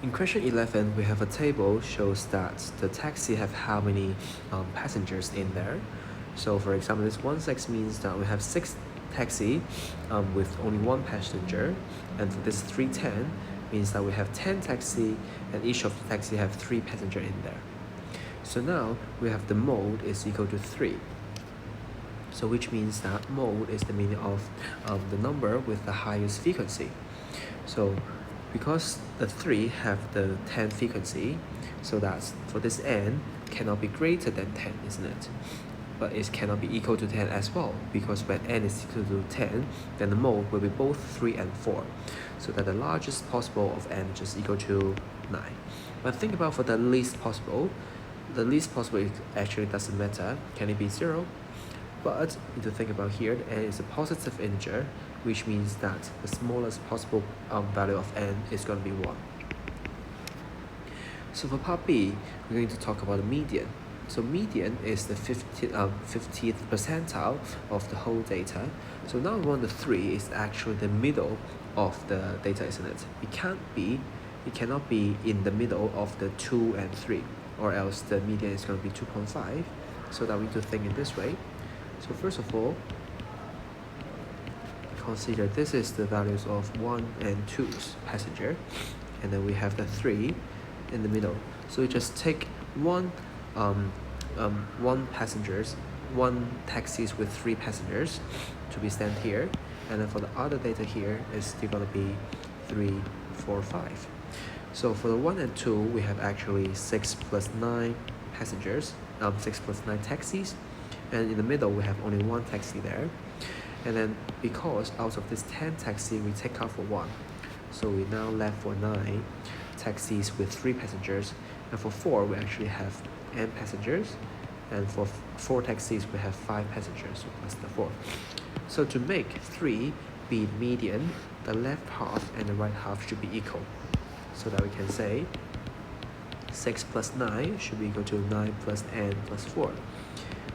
In question 11, we have a table shows that the taxi have how many passengers in there. So for example, this 16 means that we have 6 taxi with only 1 passenger, and for this 310 means that we have 10 taxi and each of the taxi have 3 passenger in there. So now we have the mode is equal to 3. So which means that mode is the meaning of the number with the highest frequency. So because the 3 have the 10 frequency, so that's for this n cannot be greater than 10, isn't it? But it cannot be equal to 10 as well, because when n is equal to 10, then the mode will be both 3 and 4. So that the largest possible of n is just equal to 9. But think about for the least possible it actually doesn't matter. Can it be 0? But you need to think about here, the n is a positive integer, which means that the smallest possible value of n is going to be 1. So for part B, we're going to talk about the median. So median is the 50th percentile of the whole data. So now we want the 3 is actually the middle of the data, isn't it? It cannot be in the middle of the 2 and 3, or else the median is going to be 2.5. So that we need to think in this way. So first of all, consider this is the values of 1 and 2's passenger, and then we have the 3 in the middle. So we just take one taxis with 3 passengers to be stand here, and then for the other data here is still going to be 3, 4, 5. So for the 1 and 2, we have actually 6 plus 9 passengers, 6 plus 9 taxis, and in the middle we have only 1 taxi there. And then because out of this 10 taxi we take out for 1, so we now left for 9 taxis with 3 passengers, and for 4 we actually have n passengers, and for 4 taxis we have 5 passengers, so that's the 4. So to make 3 be median, the left half and the right half should be equal, so that we can say 6 plus 9 should be equal to 9 plus n plus 4,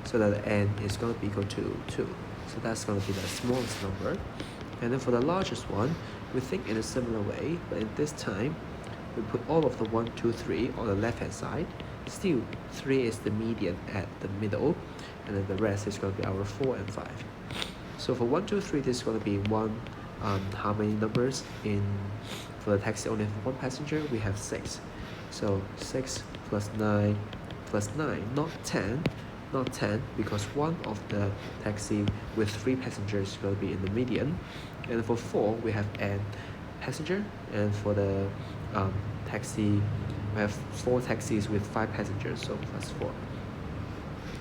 so that the n is going to be equal to 2. So that's going to be the smallest number. And then for the largest one, we think in a similar way, but in this time, we put all of the 1, 2, 3 on the left hand side. Still, 3 is the median at the middle, and then the rest is going to be our 4 and 5. So for 1, 2, 3, this is going to be 1, how many numbers in, for the taxi only have 1 passenger, we have 6. So 6 plus 9 plus 9, not 10, because one of the taxi with 3 passengers will be in the median, and for 4 we have n passenger, and for the taxi we have 4 taxis with 5 passengers, so plus 4.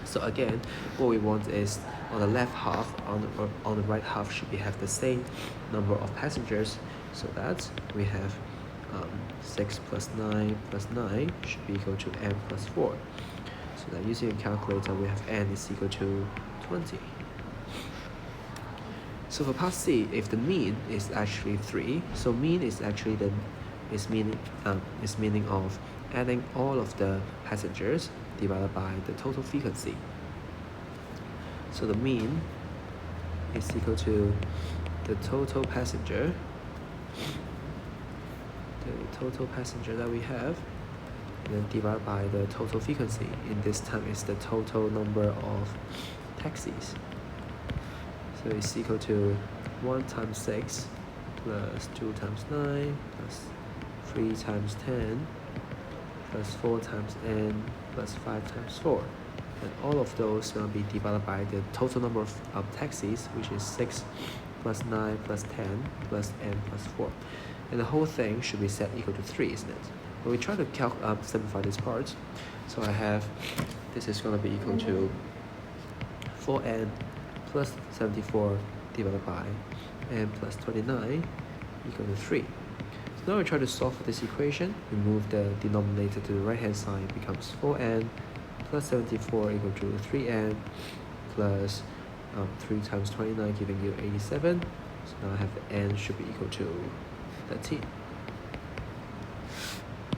So again, what we want is on the left half, on the right half should have the same number of passengers, so that we have 6 plus 9 plus 9 should be equal to n plus 4. So that using a calculator, we have n is equal to 20. So for part C, if the mean is actually 3, so mean is actually meaning of adding all of the passengers divided by the total frequency. So the mean is equal to the total passenger that we have, and then divided by the total frequency. In this time is the total number of taxis. So it's equal to 1 times 6 plus 2 times 9 plus 3 times 10 plus 4 times n plus 5 times 4. And all of those will be divided by the total number of taxis, which is 6 plus 9 plus 10 plus n plus 4. And the whole thing should be set equal to 3, isn't it? But we try to simplify this part. So I have, this is going to be equal to 4n plus 74 divided by n plus 29 equal to 3. So now we try to solve for this equation. We move the denominator to the right hand side. It becomes 4n plus 74 equal to 3n plus 3 times 29 giving you 87. So now I have the n should be equal to 13.